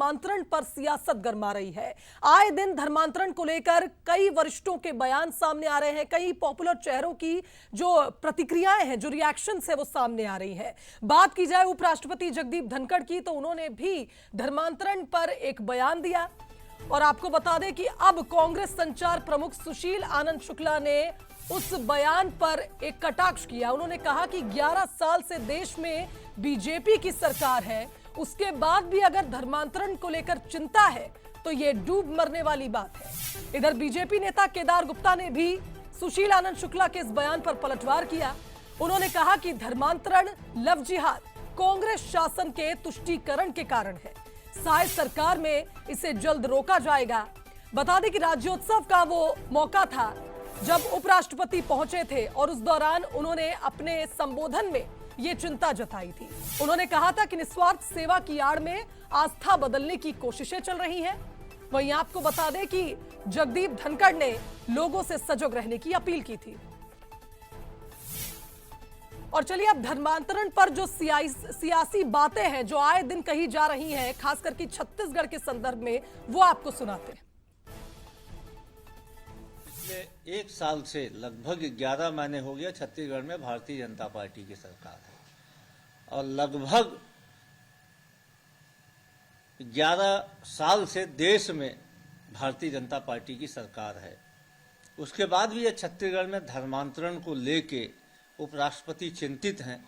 धर्मांतरण पर सियासत गरमा रही है। आए दिन धर्मांतरण को लेकर कई वरिष्ठों के बयान सामने आ रहे हैं, कई पॉपुलर चेहरों की जो प्रतिक्रियाएं हैं, जो रिएक्शंस है वो सामने आ रही है। बात की जाए उपराष्ट्रपति जगदीप धनखड़ की, तो उन्होंने भी धर्मांतरण पर एक बयान दिया। और आपको बता दें कि अब कांग्रेस संचार प्रमुख सुशील आनंद शुक्ला ने उस बयान पर एक कटाक्ष किया। उन्होंने कहा कि 11 साल से देश में बीजेपी की सरकार है, उसके बाद भी अगर धर्मांतरण को लेकर चिंता है तो यह डूब मरने वाली बात है। इधर बीजेपी नेता केदार गुप्ता ने भी सुशील आनंद शुक्ला के इस बयान पर पलटवार किया। उन्होंने कहा कि धर्मांतरण लव जिहाद कांग्रेस शासन के तुष्टीकरण के कारण है, शायद सरकार में इसे जल्द रोका जाएगा। बता दें कि राज्योत्सव का वो मौका था जब उपराष्ट्रपति पहुंचे थे और उस दौरान उन्होंने अपने संबोधन में ये चिंता जताई थी। उन्होंने कहा था कि निस्वार्थ सेवा की आड़ में आस्था बदलने की कोशिशें चल रही हैं। वहीं आपको बता दें कि जगदीप धनखड़ ने लोगों से सजग रहने की अपील की थी। और चलिए अब धर्मांतरण पर जो सियासी बातें हैं जो आए दिन कही जा रही हैं, खासकर कि छत्तीसगढ़ के संदर्भ में, वो आपको सुनाते हैं। पिछले एक साल से लगभग 11 महीने हो गया छत्तीसगढ़ में भारतीय जनता पार्टी की सरकार है और लगभग 11 साल से देश में भारतीय जनता पार्टी की सरकार है। उसके बाद भी यह छत्तीसगढ़ में धर्मांतरण को लेके उपराष्ट्रपति चिंतित हैं,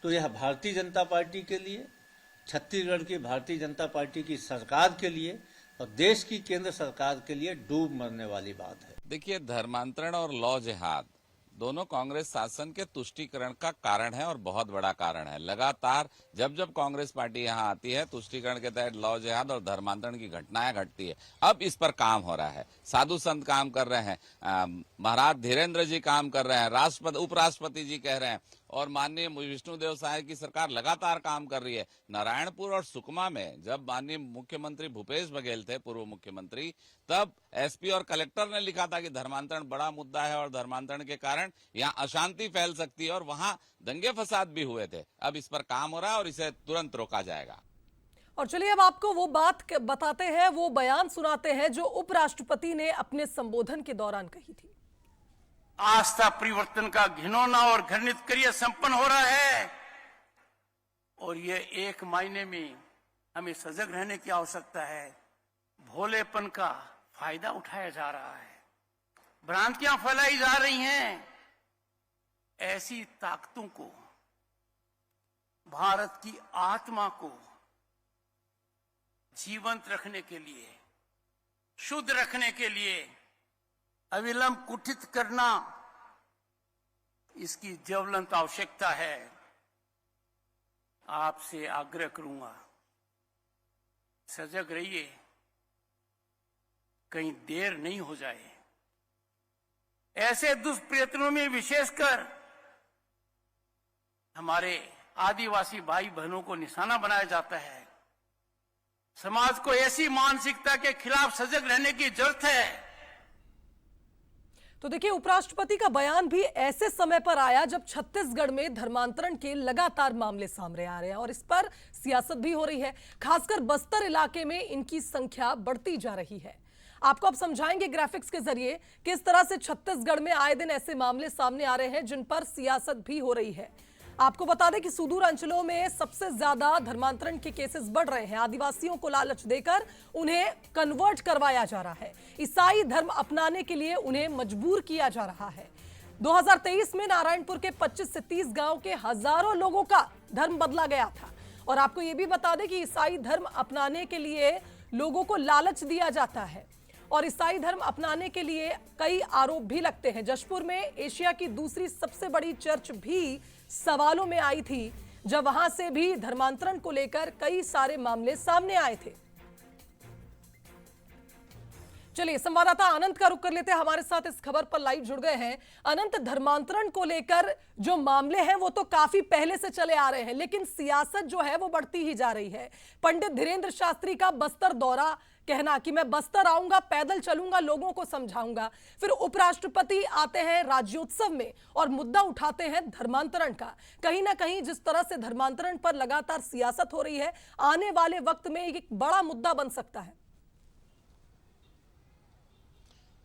तो यह भारतीय जनता पार्टी के लिए, छत्तीसगढ़ की भारतीय जनता पार्टी की सरकार के लिए और देश की केंद्र सरकार के लिए डूब मरने वाली बात है। देखिए, धर्मांतरण और लॉ जिहाद दोनों कांग्रेस शासन के तुष्टीकरण का कारण है और बहुत बड़ा कारण है। लगातार जब जब कांग्रेस पार्टी यहाँ आती है, तुष्टीकरण के तहत लॉ जिहाद और धर्मांतरण की घटनाएं घटती है। अब इस पर काम हो रहा है, साधु संत काम कर रहे हैं, महाराज धीरेन्द्र जी काम कर रहे हैं, राष्ट्रपति उपराष्ट्रपति जी कह रहे हैं और माननीय विष्णुदेव साय की सरकार लगातार काम कर रही है। नारायणपुर और सुकमा में जब माननीय मुख्यमंत्री भूपेश बघेल थे, पूर्व मुख्यमंत्री, तब एसपी और कलेक्टर ने लिखा था कि धर्मांतरण बड़ा मुद्दा है और धर्मांतरण के कारण यहाँ अशांति फैल सकती है और वहां दंगे फसाद भी हुए थे। अब इस पर काम हो रहा है और इसे तुरंत रोका जाएगा। और चलिए अब आपको वो बात बताते हैं, वो बयान सुनाते हैं जो उपराष्ट्रपति ने अपने संबोधन के दौरान कही थी। आस्था परिवर्तन का घिनौना और घृणित क्रिया संपन्न हो रहा है और ये एक मायने में हमें सजग रहने की आवश्यकता है। भोलेपन का फायदा उठाया जा रहा है, भ्रांतियां फैलाई जा रही हैं। ऐसी ताकतों को, भारत की आत्मा को जीवंत रखने के लिए, शुद्ध रखने के लिए अविलंब कुठित करना, इसकी ज्वलंत आवश्यकता है। आपसे आग्रह करूंगा, सजग रहिए, कहीं देर नहीं हो जाए। ऐसे दुष्प्रयत्नों में विशेषकर हमारे आदिवासी भाई बहनों को निशाना बनाया जाता है। समाज को ऐसी मानसिकता के खिलाफ सजग रहने की जरूरत है। तो देखिए, उपराष्ट्रपति का बयान भी ऐसे समय पर आया जब छत्तीसगढ़ में धर्मांतरण के लगातार मामले सामने आ रहे हैं और इस पर सियासत भी हो रही है। खासकर बस्तर इलाके में इनकी संख्या बढ़ती जा रही है। आपको अब समझाएंगे ग्राफिक्स के जरिए किस तरह से छत्तीसगढ़ में आए दिन ऐसे मामले सामने आ रहे हैं जिन पर सियासत भी हो रही है। आपको बता दें कि सुदूर अंचलों में सबसे ज्यादा धर्मांतरण के केसेस बढ़ रहे हैं। आदिवासियों को लालच देकर उन्हें कन्वर्ट करवाया जा रहा है, ईसाई धर्म अपनाने के लिए उन्हें मजबूर किया जा रहा है। 2023 में नारायणपुर के 25 से 30 गांव के हजारों लोगों का धर्म बदला गया था। और आपको यह भी बता दें कि ईसाई धर्म अपनाने के लिए लोगों को लालच दिया जाता है और ईसाई धर्म अपनाने के लिए कई आरोप भी लगते हैं। जशपुर में एशिया की दूसरी सबसे बड़ी चर्च भी सवालों में आई थी, जब वहां से भी धर्मांतरण को लेकर कई सारे मामले सामने आए थे। चलिए संवाददाता अनंत का रुख कर लेते हैं, हमारे साथ इस खबर पर लाइव जुड़ गए हैं। अनंत, धर्मांतरण को लेकर जो मामले हैं वो तो काफी पहले से चले आ रहे हैं, लेकिन सियासत जो है वो बढ़ती ही जा रही है। पंडित धीरेन्द्र शास्त्री का बस्तर दौरा, कहना कि मैं बस्तर आऊंगा, पैदल चलूंगा, लोगों को समझाऊंगा। फिर उपराष्ट्रपति आते हैं राज्योत्सव में और मुद्दा उठाते हैं धर्मांतरण का। कहीं ना कहीं जिस तरह से धर्मांतरण पर लगातार सियासत हो रही है, आने वाले वक्त में एक बड़ा मुद्दा बन सकता है।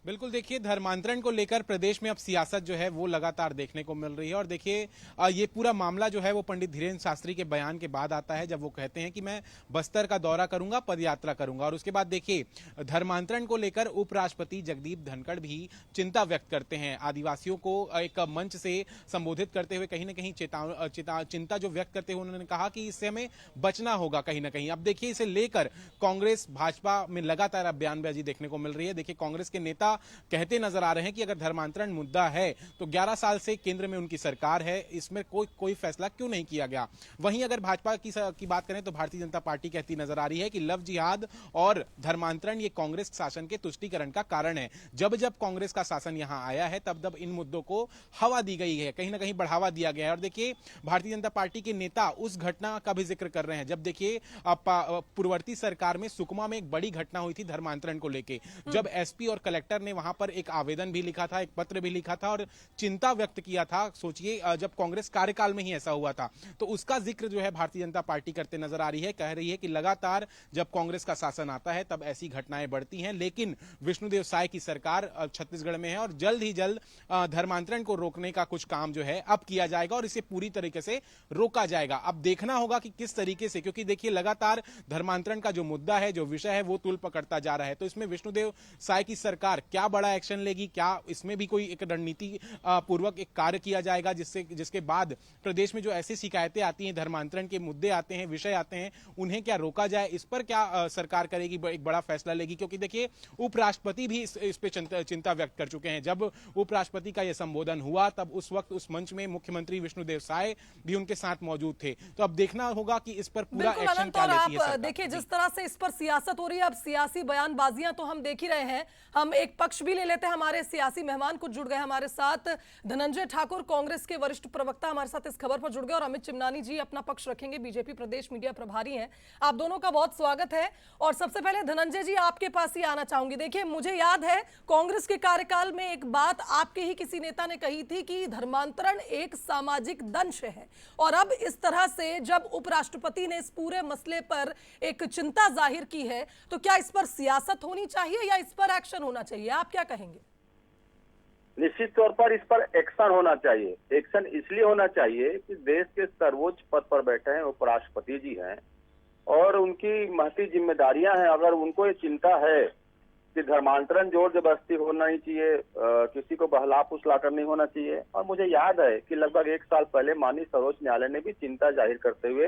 बिल्कुल, देखिए धर्मांतरण को लेकर प्रदेश में अब सियासत जो है वो लगातार देखने को मिल रही है। और देखिए ये पूरा मामला जो है वो पंडित धीरेन्द्र शास्त्री के बयान के बाद आता है, जब वो कहते हैं कि मैं बस्तर का दौरा करूंगा, पदयात्रा करूंगा। और उसके बाद देखिए धर्मांतरण को लेकर उपराष्ट्रपति जगदीप धनखड़ भी चिंता व्यक्त करते हैं। आदिवासियों को एक मंच से संबोधित करते हुए कहीं ना कहीं चिंता जो व्यक्त करते हुए उन्होंने कहा कि इससे हमें बचना होगा कहीं ना कहीं। अब देखिए इसे लेकर कांग्रेस भाजपा में लगातार अब बयानबाजी देखने को मिल रही है। देखिए कांग्रेस के नेता कहते नजर आ रहे हैं कि अगर धर्मांतरण मुद्दा है तो 11 साल से केंद्र में उनकी सरकार है, इसमें कोई फैसला क्यों नहीं किया गया। वहीं अगर भाजपा की बात करें तो भारतीय जनता पार्टी कहती नजर आ रही है कि लव जिहाद और धर्मांतरण ये कांग्रेस शासन के तुष्टीकरण का कारण है। जब जब कांग्रेस का शासन यहां आया है तब तब इन मुद्दों को हवा दी गई है, कहीं ना कहीं बढ़ावा दिया गया है। और देखिए भारतीय जनता पार्टी के नेता उस घटना का भी जिक्र कर रहे हैं जब देखिए पूर्ववर्ती सरकार में सुकमा में एक बड़ी घटना हुई थी धर्मांतरण को लेकर, जब एसपी और कलेक्टर ने वहां पर एक आवेदन भी लिखा था, एक पत्र भी लिखा था और चिंता व्यक्त किया था। सोचिए जब कांग्रेस कार्यकाल में ही ऐसा हुआ था, तो उसका जिक्र जो है भारतीय जनता पार्टी करते नजर आ रही है। कह रही है कि लगातार जब कांग्रेस का शासन आता है तब ऐसी घटनाएं बढ़ती हैं, लेकिन विष्णुदेव साय की सरकार छत्तीसगढ़ में है और जल्द ही जल्द धर्मांतरण को रोकने का कुछ काम जो है अब किया जाएगा और इसे पूरी तरीके से रोका जाएगा। अब देखना होगा कि किस तरीके से, क्योंकि देखिए लगातार धर्मांतरण का जो मुद्दा है, जो विषय है, वो तूल पकड़ता जा रहा है। तो इसमें विष्णुदेव साय की सरकार क्या बड़ा एक्शन लेगी, क्या इसमें भी कोई एक रणनीति पूर्वक एक कार्य किया जाएगा जिसके बाद प्रदेश में जो ऐसी शिकायतें आती हैं, धर्मांतरण के मुद्दे आते हैं, विषय आते हैं, उन्हें क्या रोका जाए, इस पर क्या सरकार करेगी, एक बड़ा फैसला लेगी। क्योंकि देखिए उपराष्ट्रपति भी इस पे चिंता व्यक्त कर चुके हैं। जब उपराष्ट्रपति का यह संबोधन हुआ तब उस वक्त उस मंच में मुख्यमंत्री विष्णुदेव साय भी उनके साथ मौजूद थे। तो अब देखना होगा कि इस पर पूरा एक्शन क्या लेती है सरकार। देखिए जिस तरह से इस पर सियासत हो रही है, अब सियासी बयानबाजियां तो हम देख ही रहे हैं। हम एक पक्ष भी ले लेते हैं, हमारे सियासी मेहमान कुछ जुड़ गए हमारे साथ। धनंजय ठाकुर कांग्रेस के वरिष्ठ प्रवक्ता हमारे साथ इस खबर पर जुड़ गए और अमित चिमनानी जी अपना पक्ष रखेंगे, बीजेपी प्रदेश मीडिया प्रभारी हैं। आप दोनों का बहुत स्वागत है। और सबसे पहले धनंजय जी आपके पास ही आना चाहूंगी। देखिए मुझे याद है कांग्रेस के कार्यकाल में एक बात आपके ही किसी नेता ने कही थी कि धर्मांतरण एक सामाजिक दंश है, और अब इस तरह से जब उपराष्ट्रपति ने इस पूरे मसले पर एक चिंता जाहिर की है तो क्या इस पर सियासत होनी चाहिए या इस पर एक्शन होना चाहिए, आप क्या कहेंगे? निश्चित तौर पर इस पर एक्शन होना चाहिए। एक्शन इसलिए होना चाहिए कि देश के सर्वोच्च पद पर बैठे हैं उपराष्ट्रपति जी हैं और उनकी महती जिम्मेदारियां हैं। अगर उनको ये चिंता है कि धर्मांतरण जोर जबरदस्ती होना नहीं चाहिए, किसी को बहला फुसला कर नहीं होना चाहिए। और मुझे याद है कि लगभग 1 साल पहले माननीय सर्वोच्च न्यायालय ने भी चिंता जाहिर करते हुए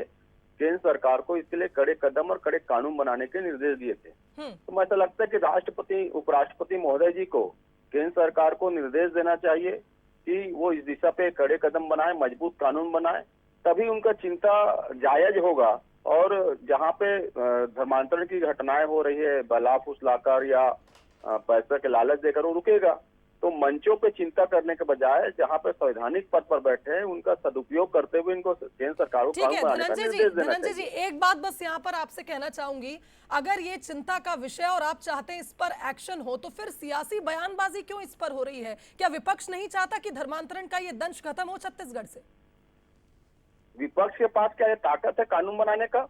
केंद्र सरकार को इसके लिए कड़े कदम और कड़े कानून बनाने के निर्देश दिए थे। तो मुझे ऐसा लगता है कि राष्ट्रपति उपराष्ट्रपति महोदय जी को केंद्र सरकार को निर्देश देना चाहिए कि वो इस दिशा पे कड़े कदम बनाए, मजबूत कानून बनाए, तभी उनका चिंता जायज होगा। और जहाँ पे धर्मांतरण की घटनाएं हो रही है, बला फुसलाकर या पैसे के लालच देकर, वो रुकेगा। तो मंचों पे चिंता करने के बजाय जहां पे संवैधानिक पद पर बैठे हैं उनका सदुपयोग करते हुए इनको केंद्र सरकार को कानून बनाने का निर्देश देना चाहिए। धनंजय जी एक बात बस यहाँ पर आपसे कहना चाहूंगी, अगर ये चिंता का विषय और आप चाहते हैं इस पर एक्शन हो तो फिर सियासी बयानबाजी क्यों इस पर हो रही है? क्या विपक्ष नहीं चाहता कि धर्मांतरण का ये दंश खत्म हो छत्तीसगढ़ से? विपक्ष के पास क्या ये ताकत है कानून बनाने का?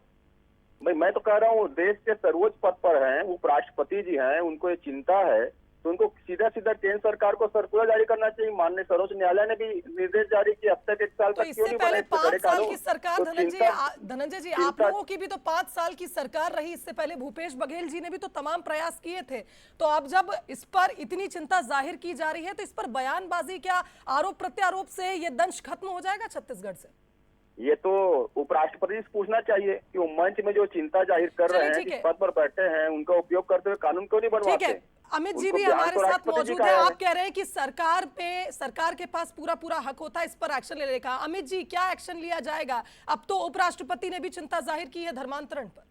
भाई मैं तो कह रहा हूँ देश के सर्वोच्च पद पर हैं, उपराष्ट्रपति जी हैं, उनको ये चिंता है तो उनको सीधा सीधा केंद्र सरकार को सर्कुलर जारी करना चाहिए। माननीय सर्वोच्च न्यायालय ने भी निर्देश जारी किया, अब तक 1 साल तो इससे पहले 5 साल की सरकार, धनंजय जी आप लोगों की भी तो 5 साल की सरकार रही, इससे पहले भूपेश बघेल जी ने भी तो तमाम प्रयास किए थे। तो अब जब इस पर इतनी चिंता जाहिर की जा रही है तो इस पर बयानबाजी, क्या आरोप प्रत्यारोप से ये दंश खत्म हो जाएगा छत्तीसगढ़ से? ये तो उपराष्ट्रपति से पूछना चाहिए कि वो मंच में जो चिंता जाहिर कर रहे हैं, जिस पद पर बैठे हैं, उनका उपयोग करते हुए कानून क्यों नहीं बनवाते? अमित जी भी हमारे साथ मौजूद है। आप कह रहे हैं कि सरकार के पास पूरा हक होता है इस पर एक्शन लेने का। अमित जी क्या एक्शन लिया जाएगा? अब तो उपराष्ट्रपति ने भी चिंता जाहिर की है धर्मांतरण पर।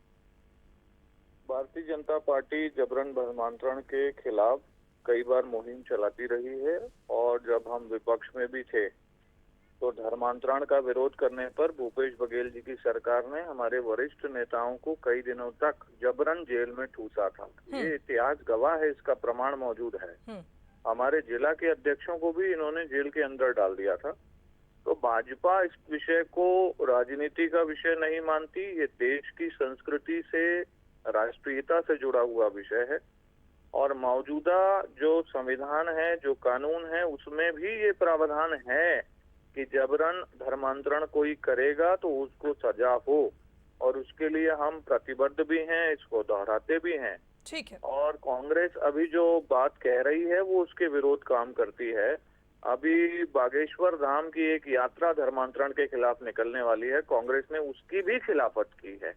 भारतीय जनता पार्टी जबरन धर्मांतरण के खिलाफ कई बार मुहिम चलाती रही है और जब हम विपक्ष में भी थे तो धर्मांतरण का विरोध करने पर भूपेश बघेल जी की सरकार ने हमारे वरिष्ठ नेताओं को कई दिनों तक जबरन जेल में ठूसा था। ये इतिहास गवाह है, इसका प्रमाण मौजूद है। हमारे जिला के अध्यक्षों को भी इन्होंने जेल के अंदर डाल दिया था। तो भाजपा इस विषय को राजनीति का विषय नहीं मानती, ये देश की संस्कृति से, राष्ट्रीयता से जुड़ा हुआ विषय है और मौजूदा जो संविधान है, जो कानून है, उसमें भी ये प्रावधान है कि जबरन धर्मांतरण कोई करेगा तो उसको सजा हो और उसके लिए हम प्रतिबद्ध भी हैं, इसको दोहराते भी हैं। ठीक है। और कांग्रेस अभी जो बात कह रही है वो उसके विरोध काम करती है। अभी बागेश्वर धाम की एक यात्रा धर्मांतरण के खिलाफ निकलने वाली है, कांग्रेस ने उसकी भी खिलाफत की है।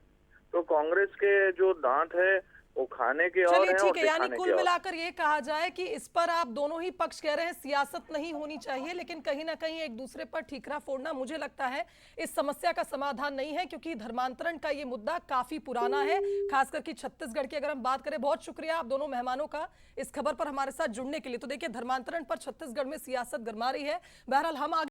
तो कांग्रेस के जो दांत है वो खाने के और चलिए हैं और ठीक है, यानी दिखाने कुल के और। मिलाकर ये कहा जाए कि इस पर आप दोनों ही पक्ष कह रहे हैं सियासत नहीं होनी चाहिए, लेकिन कहीं ना कहीं एक दूसरे पर ठीकरा फोड़ना मुझे लगता है इस समस्या का समाधान नहीं है, क्योंकि धर्मांतरण का ये मुद्दा काफी पुराना है, खास करके छत्तीसगढ़ की अगर हम बात करें। बहुत शुक्रिया आप दोनों मेहमानों का इस खबर पर हमारे साथ जुड़ने के लिए। तो देखिए, धर्मांतरण पर छत्तीसगढ़ में सियासत गरमा रही है। बहरहाल हम आगे